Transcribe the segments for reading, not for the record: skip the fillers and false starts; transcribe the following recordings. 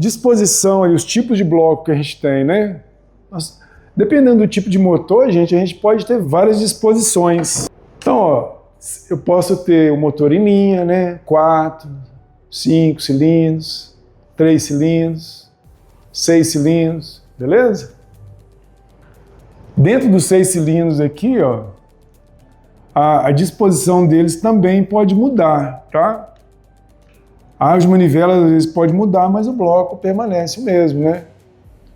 disposição e os tipos de bloco que a gente tem, né? Dependendo do tipo de motor, gente, a gente pode ter várias disposições. Então, ó, eu posso ter o motor em linha, né? 4, 5 cilindros, 3 cilindros, 6 cilindros, beleza? Dentro dos 6 cilindros aqui, ó, a disposição deles também pode mudar, tá? As manivelas às vezes pode mudar, mas o bloco permanece o mesmo, né?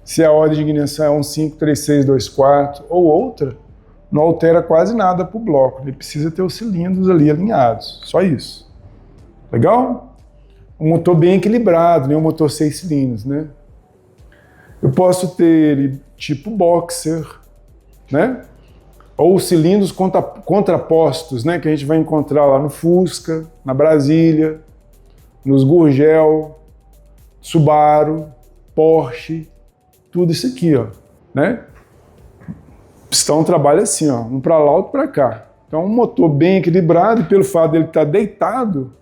Se a ordem de ignição é 1, 5, 3, 6, 2, 4 ou outra, não altera quase nada para o bloco. Ele precisa ter os cilindros ali alinhados, só isso. Legal? Um motor bem equilibrado, né? Um motor 6 cilindros, né? Eu posso ter ele tipo boxer, né? Ou cilindros contrapostos, né? Que a gente vai encontrar lá no Fusca, na Brasília, nos Gurgel, Subaru, Porsche, tudo isso aqui, ó, né? O pistão trabalha assim, ó, um para lá, outro para cá. Então, um motor bem equilibrado, e pelo fato dele estar deitado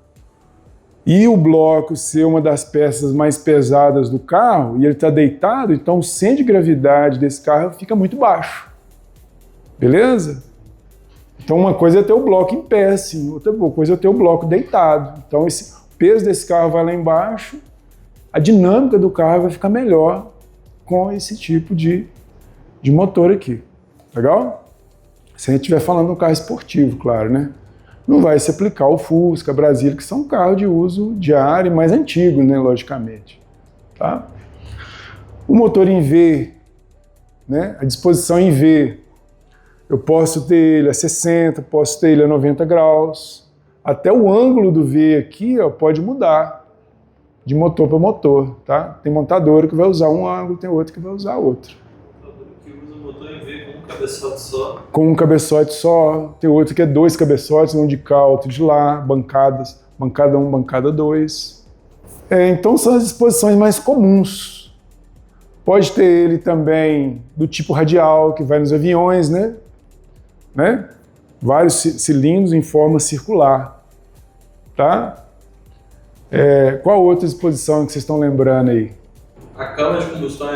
e o bloco ser uma das peças mais pesadas do carro, e ele está deitado, então o centro de gravidade desse carro fica muito baixo. Beleza? Então, uma coisa é ter o bloco em pé, assim, outra coisa é ter o bloco deitado. Então, o peso desse carro vai lá embaixo, a dinâmica do carro vai ficar melhor com esse tipo de motor aqui. Legal? Se a gente estiver falando de um carro esportivo, claro, né? Não vai se aplicar o Fusca, Brasília, que são carros de uso diário e mais antigos, né, logicamente. Tá? O motor em V, né, a disposição em V, eu posso ter ele a 60, posso ter ele a 90 graus. Até o ângulo do V aqui, ó, pode mudar de motor para motor, tá? Tem montadora que vai usar um ângulo, tem outro que vai usar outro. Que usa o motor em V com um cabeçote só. Com um cabeçote só, tem outro que é 2 cabeçotes, um de cá, outro de lá, bancadas, bancada 1, bancada 2. Então são as disposições mais comuns. Pode ter ele também do tipo radial, que vai nos aviões, né? Vários cilindros em forma circular, tá? Qual outra disposição que vocês estão lembrando aí? A câmara de combustão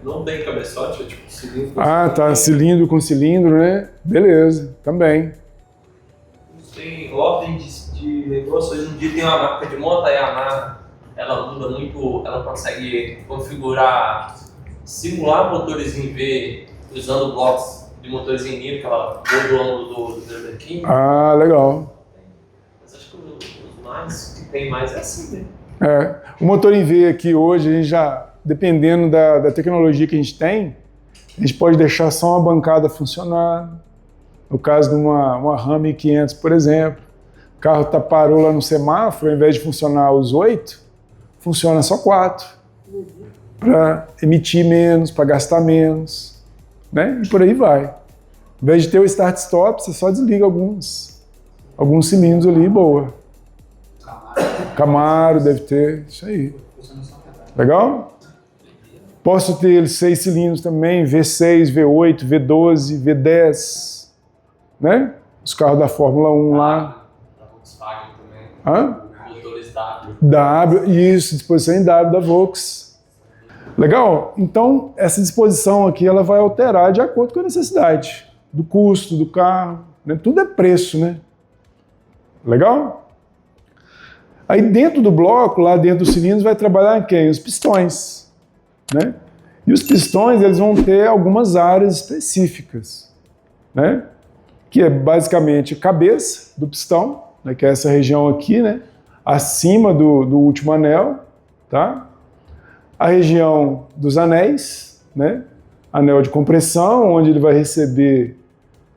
não tem cabeçote, é tipo cilindro com cilindro. Tá, cilindro com cilindro, né? Beleza, também. Tem ordem de negócio, hoje em dia tem uma marca de moto, a Yamaha, ela muda muito, ela consegue configurar, simular motores em V usando blocos de motores em linha, que ela muda o ângulo do Derbequim. Ah, legal. Mas acho que os mais que tem mais é assim, né? O motor em V aqui hoje, a gente já, dependendo da tecnologia que a gente tem, a gente pode deixar só uma bancada funcionar. No caso de uma Ram 1500, por exemplo, o carro parou lá no semáforo, ao invés de funcionar os 8, funciona só 4. Para emitir menos, para gastar menos, né? E por aí vai. Ao invés de ter o start-stop, você só desliga alguns cilindros ali e boa. Camaro deve ter, isso aí. Legal? Posso ter 6 cilindros também, V6, V8, V12, V10, né? Os carros da Fórmula 1 lá. Da Volkswagen também. Hã? Motores W. W, isso, disposição em W da Volks. Legal? Então, essa disposição aqui, ela vai alterar de acordo com a necessidade do custo do carro, né? Tudo é preço, né? Legal? Aí dentro do bloco, lá dentro dos cilindros, vai trabalhar quem? Os pistões, né? E os pistões, eles vão ter algumas áreas específicas, né? Que é basicamente a cabeça do pistão, né? Que é essa região aqui, né? Acima do último anel, tá? A região dos anéis, né? Anel de compressão, onde ele vai receber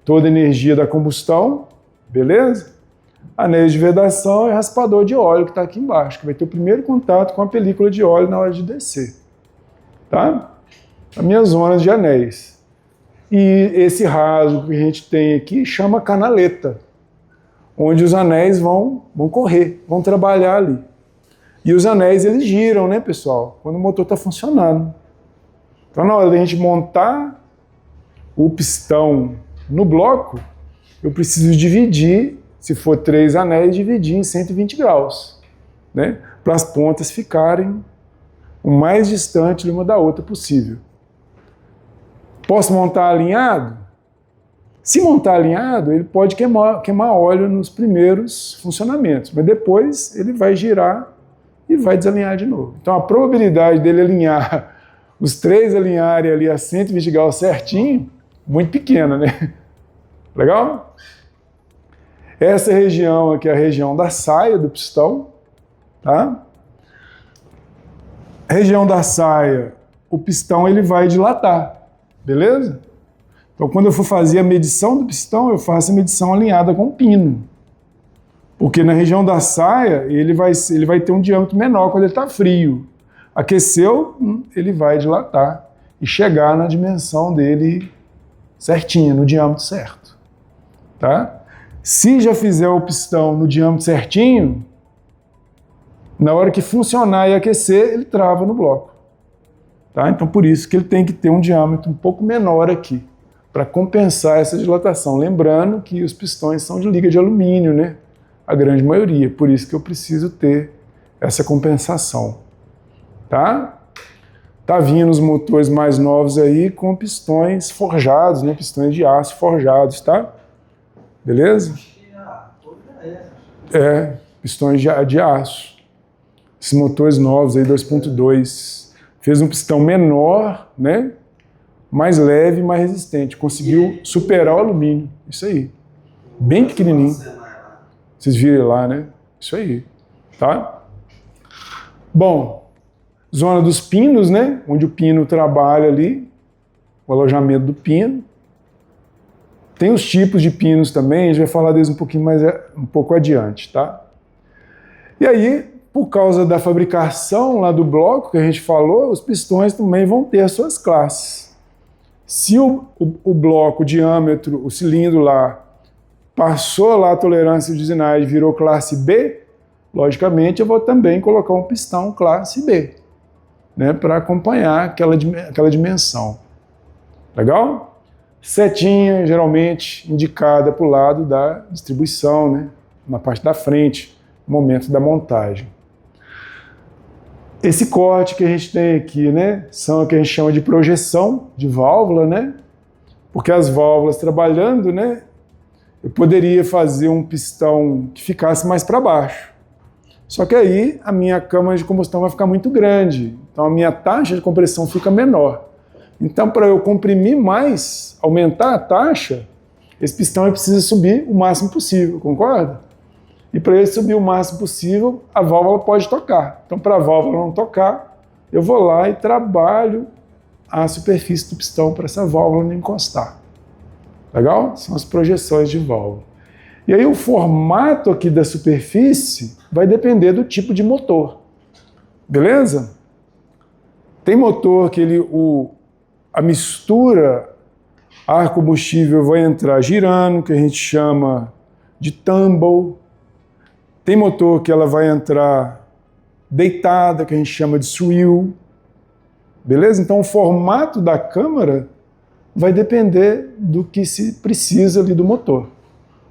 toda a energia da combustão, beleza? Anéis de vedação e raspador de óleo que está aqui embaixo, que vai ter o primeiro contato com a película de óleo na hora de descer, tá? As minhas zonas de anéis. E esse rasgo que a gente tem aqui chama canaleta, onde os anéis vão correr, vão trabalhar ali. E os anéis, eles giram, né, pessoal? Quando o motor está funcionando. Então, na hora da gente montar o pistão no bloco, eu preciso dividir, se for 3 anéis, dividir em 120 graus, né? Para as pontas ficarem o mais distante uma da outra possível. Posso montar alinhado? Se montar alinhado, ele pode queimar óleo nos primeiros funcionamentos, mas depois ele vai girar e vai desalinhar de novo. Então a probabilidade dele alinhar, os três alinharem ali a 120 graus certinho, muito pequena, né? Legal? Essa região aqui é a região da saia do pistão, tá? A região da saia, o pistão ele vai dilatar, beleza? Então quando eu for fazer a medição do pistão, eu faço a medição alinhada com o pino. Porque na região da saia, ele vai ter um diâmetro menor quando ele está frio. Aqueceu, ele vai dilatar e chegar na dimensão dele certinha, no diâmetro certo. Tá? Se já fizer o pistão no diâmetro certinho, na hora que funcionar e aquecer, ele trava no bloco. Tá? Então por isso que ele tem que ter um diâmetro um pouco menor aqui, para compensar essa dilatação. Lembrando que os pistões são de liga de alumínio, né? A grande maioria, por isso que eu preciso ter essa compensação, tá? Tá vindo os motores mais novos aí com pistões forjados, né? Pistões de aço forjados, tá? Beleza? Pistões de aço. Esses motores novos aí, 2.2, fez um pistão menor, né? Mais leve, mais resistente, conseguiu superar o alumínio, isso aí, bem pequenininho. Vocês viram lá, né? Isso aí, tá? Bom, zona dos pinos, né? Onde o pino trabalha ali, o alojamento do pino. Tem os tipos de pinos também, a gente vai falar deles um pouco adiante, tá? E aí, por causa da fabricação lá do bloco que a gente falou, os pistões também vão ter as suas classes. Se o bloco, o diâmetro, o cilindro lá, passou lá a tolerância de usinagem e virou classe B, logicamente eu vou também colocar um pistão classe B, né, para acompanhar aquela dimensão. Legal? Setinha, geralmente indicada para o lado da distribuição, né, na parte da frente, no momento da montagem. Esse corte que a gente tem aqui, né, são o que a gente chama de projeção de válvula, né, porque as válvulas trabalhando, né, eu poderia fazer um pistão que ficasse mais para baixo. Só que aí a minha câmara de combustão vai ficar muito grande, então a minha taxa de compressão fica menor. Então, para eu comprimir mais, aumentar a taxa, esse pistão precisa subir o máximo possível, concorda? E para ele subir o máximo possível, a válvula pode tocar. Então, para a válvula não tocar, eu vou lá e trabalho a superfície do pistão para essa válvula não encostar. Legal? São as projeções de válvula. E aí o formato aqui da superfície vai depender do tipo de motor. Beleza? Tem motor que a mistura ar combustível vai entrar girando, que a gente chama de tumble. Tem motor que ela vai entrar deitada, que a gente chama de swivel. Beleza? Então o formato da câmara vai depender do que se precisa ali do motor.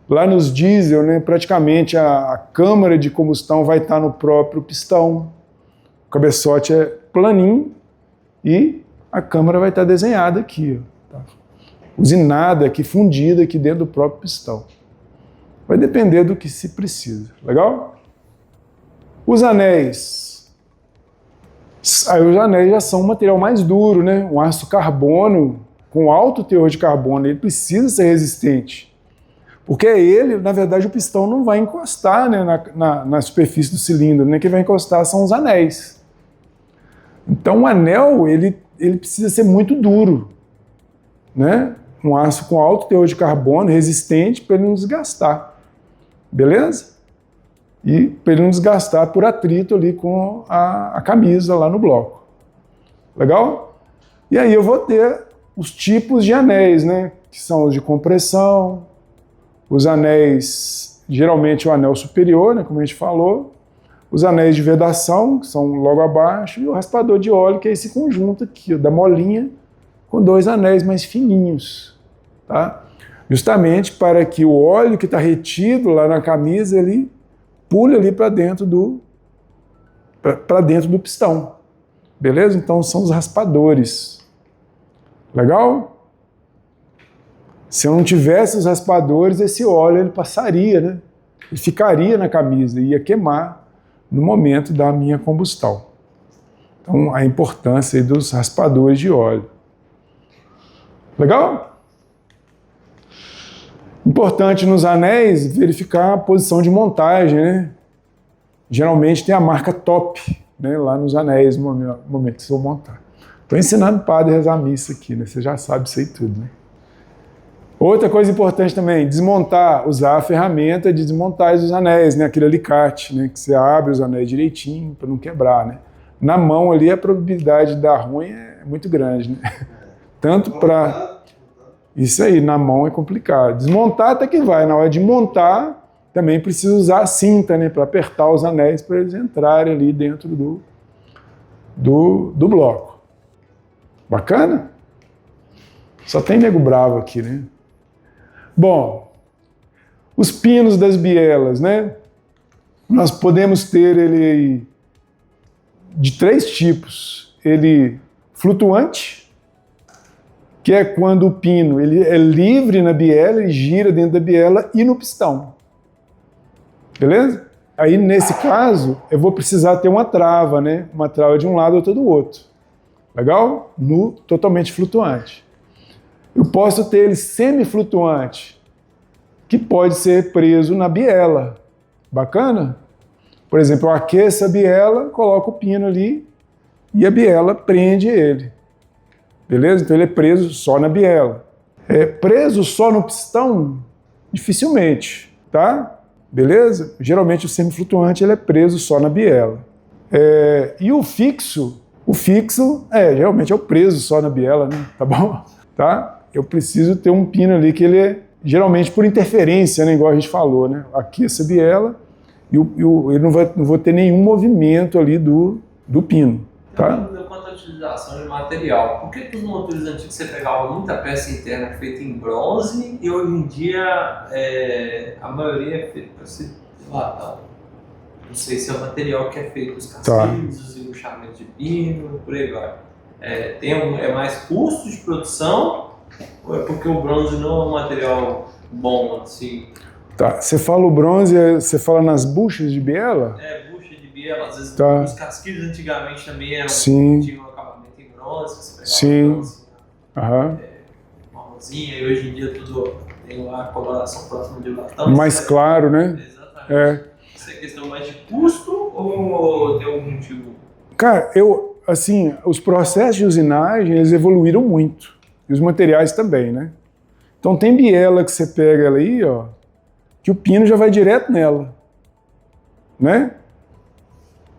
Lá nos diesel, né, praticamente a câmara de combustão vai estar no próprio pistão. O cabeçote é planinho e a câmara vai estar desenhada aqui, ó, tá? Usinada aqui, fundida aqui dentro do próprio pistão. Vai depender do que se precisa. Legal? Os anéis. Aí os anéis já são um material mais duro, né? Um aço carbono com alto teor de carbono, ele precisa ser resistente. Porque ele, na verdade, o pistão não vai encostar, né, na superfície do cilindro, né? Quem vai encostar são os anéis. Então o anel, ele precisa ser muito duro, né? Um aço com alto teor de carbono, resistente, para ele não desgastar. Beleza? E para ele não desgastar por atrito ali com a camisa lá no bloco. Legal? E aí eu vou ter os tipos de anéis, né? Que são os de compressão, os anéis, geralmente o anel superior, né? Como a gente falou, os anéis de vedação, que são logo abaixo, e o raspador de óleo, que é esse conjunto aqui, ó, da molinha, com dois anéis mais fininhos, tá? Justamente para que o óleo que está retido lá na camisa, ele pule ali para dentro do pistão. Beleza? Então são os raspadores. Legal? Se eu não tivesse os raspadores, esse óleo ele passaria, né? Ele ficaria na camisa, ia queimar no momento da minha combustão. Então a importância aí dos raspadores de óleo. Legal? Importante nos anéis verificar a posição de montagem, né? Geralmente tem a marca top, né, lá nos anéis no momento que você for montar. Estou ensinando o padre a rezar a missa aqui, né? Você já sabe isso aí tudo, né? Outra coisa importante também, desmontar, usar a ferramenta de desmontagem dos anéis, né? Aquele alicate, né? Que você abre os anéis direitinho para não quebrar, né? Na mão ali a probabilidade de dar ruim é muito grande, né? Tanto para... Isso aí, na mão é complicado. Desmontar até que vai, na hora de montar também precisa usar a cinta, né? Para apertar os anéis para eles entrarem ali dentro do bloco. Bacana? Só tem nego bravo aqui, né? Bom, os pinos das bielas, né? Nós podemos ter ele de 3 tipos. Ele flutuante, que é quando o pino ele é livre na biela, ele gira dentro da biela e no pistão. Beleza? Aí, nesse caso, eu vou precisar ter uma trava, né? Uma trava de um lado e outra do outro. Legal? Totalmente flutuante. Eu posso ter ele semi-flutuante, que pode ser preso na biela. Bacana? Por exemplo, eu aqueço a biela, coloco o pino ali e a biela prende ele. Beleza? Então ele é preso só na biela. É preso só no pistão? Dificilmente, tá? Beleza? Geralmente o semiflutuante ele é preso só na biela. E o fixo geralmente é o preso só na biela, né? Tá bom? Tá? Eu preciso ter um pino ali que ele é geralmente por interferência, né? Igual a gente falou, né? Aqueça a biela e ele não vou ter nenhum movimento ali do pino, tá? Quanto à utilização de material, por que os motores antigos você pegava muita peça interna feita em bronze e hoje em dia a maioria é feita para ser latão? Não sei se é o material que é feito, os casquilhos, os embuchamentos de pino, por aí vai. É mais custo de produção ou é porque o bronze não é um material bom, assim? Tá, você fala o bronze, você fala nas buchas de biela? Bucha de biela, às vezes tá. Os casquilhos antigamente também tinham um acabamento em bronze, você pegava bronze, marronzinha, e hoje em dia tudo tem lá a coloração próxima de latão. Mais claro, né? Exatamente. Isso é questão mais de custo ou tem algum motivo? Cara, os processos de usinagem, eles evoluíram muito. E os materiais também, né? Então tem biela que você pega ela aí, ó, que o pino já vai direto nela, né?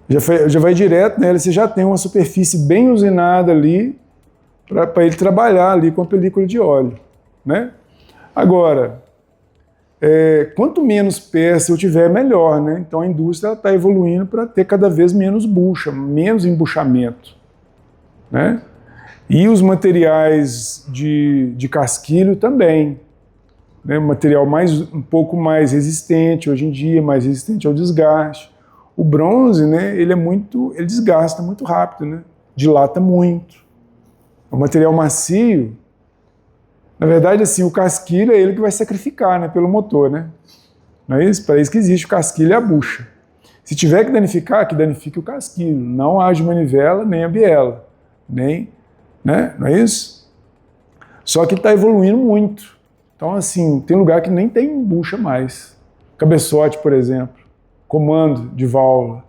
Já vai direto nela, você já tem uma superfície bem usinada ali para ele trabalhar ali com a película de óleo, né? Agora, quanto menos peça eu tiver, melhor, né? Então a indústria está evoluindo para ter cada vez menos bucha, menos embuchamento, né? E os materiais de casquilho também, né? Material um pouco mais resistente hoje em dia, mais resistente ao desgaste. O bronze, né? Ele desgasta muito rápido, né? Dilata muito. O material macio, na verdade, assim, o casquilho é ele que vai sacrificar, né? Pelo motor, né? Não é isso? Para isso que existe o casquilho e a bucha. Se tiver que danificar, que danifique o casquilho, não a manivela nem a biela, nem, né? Não é isso? Só que está evoluindo muito. Então, assim, tem lugar que nem tem bucha mais. Cabeçote, por exemplo, comando de válvula,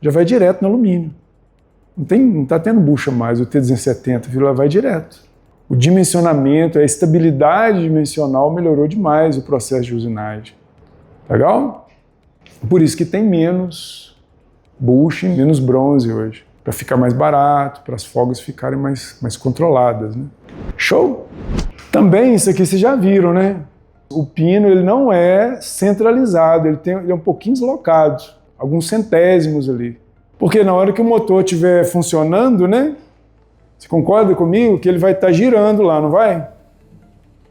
já vai direto no alumínio. Não está tendo bucha mais, o T270, vai direto. O dimensionamento, a estabilidade dimensional melhorou demais o processo de usinagem. Legal? Por isso que tem menos bucha e menos bronze hoje, para ficar mais barato, para as folgas ficarem mais controladas, né? Show? Também isso aqui vocês já viram, né? O pino ele não é centralizado, ele é um pouquinho deslocado, alguns centésimos ali. Porque na hora que o motor estiver funcionando, né? Você concorda comigo que ele vai estar girando lá, não vai?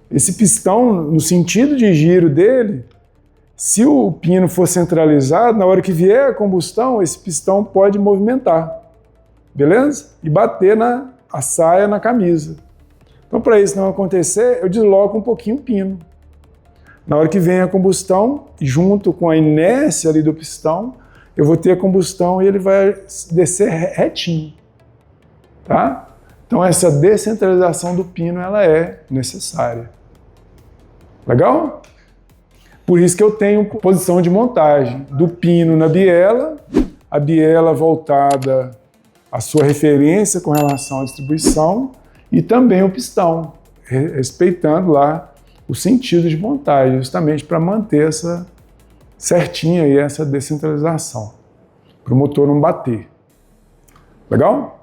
Esse pistão, no sentido de giro dele, se o pino for centralizado, na hora que vier a combustão, esse pistão pode movimentar. beleza? E bater a saia na camisa. Então, para isso não acontecer, eu desloco um pouquinho o pino. Na hora que vem a combustão, junto com a inércia ali do pistão, eu vou ter a combustão e ele vai descer retinho, tá? Então essa descentralização do pino, ela é necessária. Legal? Por isso que eu tenho posição de montagem do pino na biela, a biela voltada à sua referência com relação à distribuição e também o pistão, respeitando lá o sentido de montagem, justamente para manter essa certinha aí, essa descentralização, para o motor não bater. Legal?